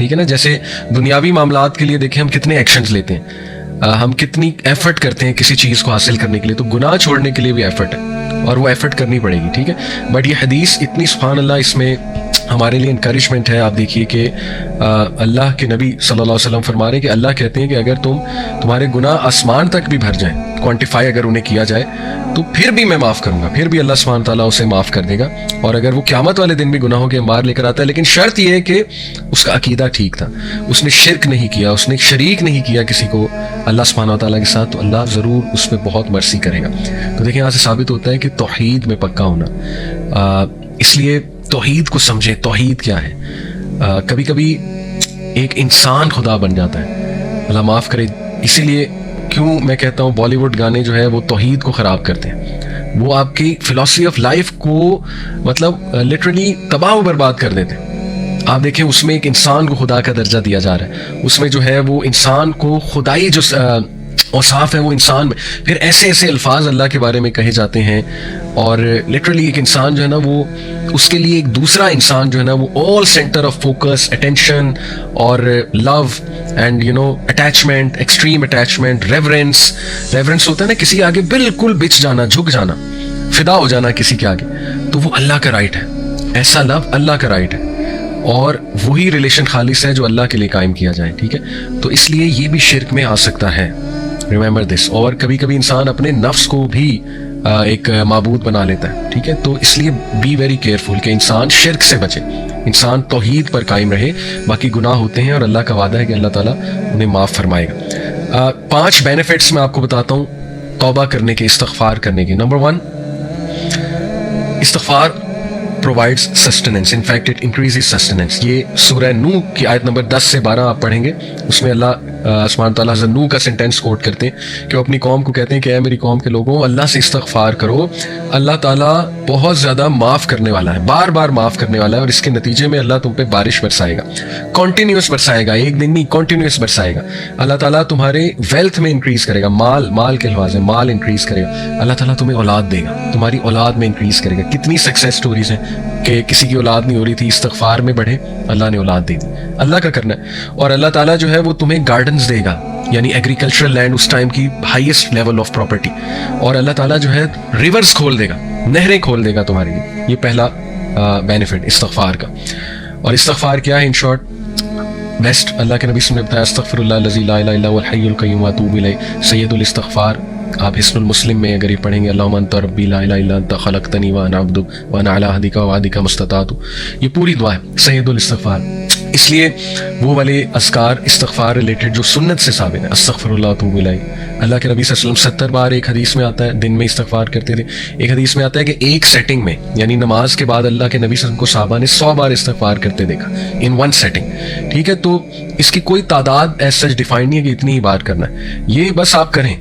ٹھیک ہے نا. جیسے دنیاوی معاملات کے لیے دیکھیں ہم کتنے ایکشنز لیتے ہیں, ہم کتنی ایفرٹ کرتے ہیں کسی چیز کو حاصل کرنے کے لیے, تو گناہ چھوڑنے کے لیے بھی ایفرٹ ہے اور وہ ایفرٹ کرنی پڑے گی, ٹھیک ہے. بٹ یہ حدیث اتنی سبحان اللہ اس میں ہمارے لیے انکریجمنٹ ہے. آپ دیکھیے کہ اللہ کے نبی صلی اللہ علیہ وسلم فرما رہے ہیں کہ اللہ کہتے ہیں کہ اگر تمہارے گناہ آسمان تک بھی بھر جائیں, کوانٹیفائی اگر انہیں کیا جائے, تو پھر بھی میں معاف کروں گا, پھر بھی اللہ سبحانہ تعالیٰ اسے معاف کر دے گا. اور اگر وہ قیامت والے دن بھی گناہوں کے انبار لے کر آتا ہے, لیکن شرط یہ ہے کہ اس کا عقیدہ ٹھیک تھا, اس نے شرک نہیں کیا, اس نے شریک نہیں کیا کسی کو اللہ سبحانہ تعالیٰ کے ساتھ, تو اللہ ضرور اس پہ بہت مرسی کرے گا. تو دیکھیں یہاں سے ثابت ہوتا ہے کہ توحید میں پکا ہونا. اس لیے توحید کو سمجھیں, توحید کیا ہے. کبھی کبھی ایک انسان خدا بن جاتا ہے, اللہ معاف کرے. اسی لیے کیوں میں کہتا ہوں بالی ووڈ گانے جو ہے وہ توحید کو خراب کرتے ہیں, وہ آپ کی فلاسفی آف لائف کو مطلب لٹرلی تباہ و برباد کر دیتے ہیں. آپ دیکھیں اس میں ایک انسان کو خدا کا درجہ دیا جا رہا ہے, اس میں جو ہے وہ انسان کو خدائی جو اوصاف ہے وہ انسان میں, پھر ایسے ایسے الفاظ اللہ کے بارے میں کہے جاتے ہیں, اور لٹرلی ایک انسان جو ہے نا وہ اس کے لیے ایک دوسرا انسان جو ہے نا وہ all centre of focus, attention اور love and attachment, extreme attachment, reverence ہوتا ہے نا, کسی کے آگے بالکل بچ جانا, جھک جانا, فدا ہو جانا کسی کے آگے, تو وہ اللہ کا رائٹ ہے. ایسا لو اللہ کا رائٹ ہے, اور وہی ریلیشن خالص ہے جو اللہ کے لیے قائم کیا جائے, ٹھیک ہے. تو اس لیے یہ بھی شرک میں آ سکتا ہے, ریممبر دس. اور کبھی کبھی انسان اپنے نفس کو بھی ایک معبود بنا لیتا ہے, ٹھیک ہے. تو اس لیے بی ویری کیئرفل کہ انسان شرک سے بچے, انسان توحید پر قائم رہے. باقی گناہ ہوتے ہیں اور اللہ کا وعدہ ہے کہ اللہ تعالیٰ انہیں معاف فرمائے گا. 5 بینیفٹس میں آپ کو بتاتا ہوں توبہ کرنے کے, استغفار کرنے کے. نمبر 1, استغفار provides sustenance, in fact it increases sustenance. یہ سورہ نوح کی آیت نمبر 10 سے 12 آپ پڑھیں گے, اس میں اللہ سبحانہ تعالیٰ حضرت نوح کا سینٹینس کوٹ کرتے ہیں کہ وہ اپنی قوم کو کہتے ہیں کہ اے میری قوم کے لوگوں, اللہ سے استغفار کرو, اللہ تعالیٰ بہت زیادہ معاف کرنے والا ہے, بار بار معاف کرنے والا ہے, اور اس کے نتیجے میں اللہ تم پہ بارش برسائے گا, کنٹینیوس برسائے گا, ایک دن نہیں کنٹینیوس برسائے گا. اللہ تعالیٰ تمہارے ویلتھ میں انکریز کرے گا, مال کے الفاظ ہے, مال انکریز کرے گا. اللہ تعالیٰ تمہیں اولاد دے گا, تمہاری اولاد میں انکریز کرے گا. کتنی سکسیس سٹوریز ہیں کہ کسی کی اولاد نہیں ہو رہی تھی, استغفار میں بڑھے, اللہ نے اولاد دے دی. اللہ کا کرنا ہے. اور اللہ تعالیٰ جو ہے وہ تمہیں گارڈنز دے گا, یعنی ایگریکلچرل لینڈ اس ٹائم کی ہائیسٹ لیول آف پراپرٹی. اور اللہ تعالیٰ جو ہے ریورز کھول دے گا, نہریں کھول دے گا تمہارے لیے. یہ پہلا بینیفٹ استغفار کا. اور استغفار کیا ہے ان شارٹ, بیسٹ اللہ کے نبی نے بتایا, استغفر اللہ الذی لا الہ الا هو الحی القیوم واتوب الیہ سید الاستغفار. آپ حسن المسلم میں اگر یہ پڑھیں گے, اللہم انت ربی لا الہ الا انت خلقتنی وانا عبدک وانا علی عہدک ووعدک ما استطعت. یہ پوری دعا ہے سید الاستغفار. اس لیے وہ والے اذکار استغفار ریلیٹڈ جو سنت سے ثابت ہے, استغفر اللہ واتوب الیہ. اللہ کے نبی صلی اللہ علیہ وسلم 70 بار ایک حدیث میں آتا ہے دن میں استغفار کرتے تھے. ایک حدیث میں آتا ہے کہ ایک سیٹنگ میں, یعنی نماز کے بعد اللہ کے نبی صلی اللہ علیہ وسلم کو صحابہ نے 100 بار استغفار کرتے دیکھا ان ون سیٹنگ, ٹھیک ہے. تو اس کی کوئی تعداد ایز سچ ڈیفائن نہیں ہے کہ اتنی ہی بار کرنا ہے, یہ بس آپ کریں,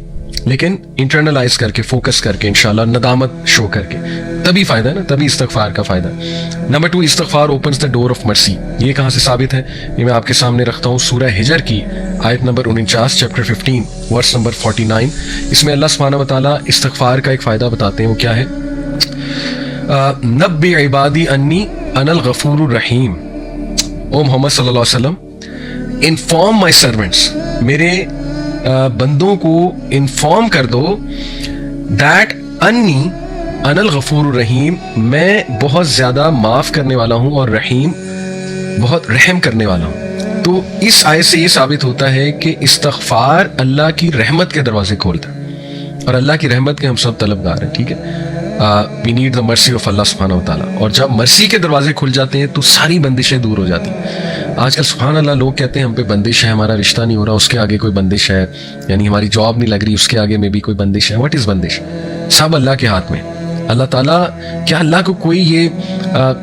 لیکن انٹرنلائز کر کے, فوکس کر کے, انشاءاللہ ندامت شو کر کے, تبھی فائدہ ہے نا, تبھی استغفار کا فائدہ ہے. نمبر 2, استغفار اوپنز دا ڈور آف مرسی. یہ کہاں سے ثابت ہے, یہ میں آپ کے سامنے رکھتا ہوں سورہ ہجر کی آیت نمبر 49, چیپٹر 15 ورس نمبر 49. اس میں اللہ سبحانہ و تعالیٰ استغفار کا ایک فائدہ بتاتے ہیں, وہ کیا ہے, نبی عبادی انی انا الغفور الرحیم. او محمد صلی اللہ علیہ وسلم, انفارم مائی سرونٹس, میرے بندوں کو انفارم کر دو, دیٹ انی انا الغفور الرحیم, میں بہت زیادہ معاف کرنے والا ہوں اور رحیم, بہت رحم کرنے والا ہوں. تو اس آیت سے یہ ثابت ہوتا ہے کہ استغفار اللہ کی رحمت کے دروازے کھولتا ہے, اور اللہ کی رحمت کے ہم سب طلبگار ہیں, ٹھیک ہے. We need the mercy of اللہ سبحانہ و تعالیٰ. اور جب مرسی کے دروازے کھل جاتے ہیں تو ساری بندشیں دور ہو جاتی ہیں. آج کل سبحان اللہ لوگ کہتے ہیں ہم پہ بندش ہے, ہمارا رشتہ نہیں ہو رہا, اس کے آگے کوئی بندش ہے, یعنی ہماری جاب نہیں لگ رہی, اس کے آگے میں بھی کوئی بندش ہے. واٹ از بندش؟ سب اللہ کے ہاتھ میں. اللہ تعالیٰ, کیا اللہ کو کوئی یہ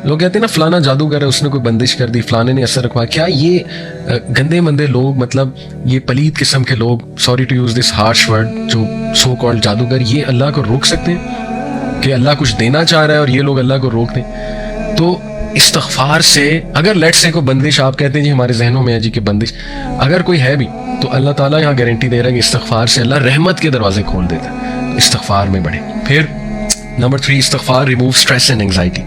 لوگ کہتے ہیں نا فلانا جادوگر ہے, اس نے کوئی بندش کر دی, فلانے نے اثر رکھوا, کیا یہ گندے مندے لوگ, مطلب یہ پلید قسم کے لوگ, sorry to use this harsh word, جو سو کالڈ جادوگر, یہ اللہ کو روک سکتے ہیں کہ اللہ کچھ دینا چاہ رہا ہے اور یہ لوگ اللہ کو روک دیں؟ تو استغفار سے اگر لیٹ سے کوئی بندش, آپ کہتے ہیں جی ہمارے ذہنوں میں ہے جی کہ بندش, اگر کوئی ہے بھی تو اللہ تعالیٰ یہاں گارنٹی دے رہا ہے کہ استغفار سے اللہ رحمت کے دروازے کھول دیتا ہے. استغفار میں بڑھے. پھر نمبر 3, استغفار ریموو اسٹریس اینڈ انگزائٹی.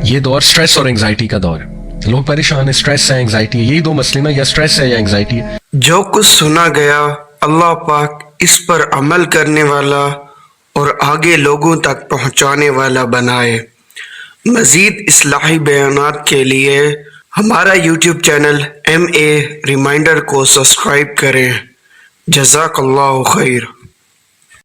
یہ دور اسٹریس اور انگزائٹی کا دور ہے. لوگ پریشان ہیں, اسٹریس ہے, اینگزائٹی ہے, یہی دو مسئلے نا, یا اسٹریس ہے یا اینگزائٹی ہے. جو کچھ سنا گیا اللہ پاک اس پر عمل کرنے والا اور آگے لوگوں تک پہنچانے والا بنائے. مزید اصلاحی بیانات کے لیے ہمارا یوٹیوب چینل MA ریمائنڈر کو سبسکرائب کریں. جزاک اللہ خیر.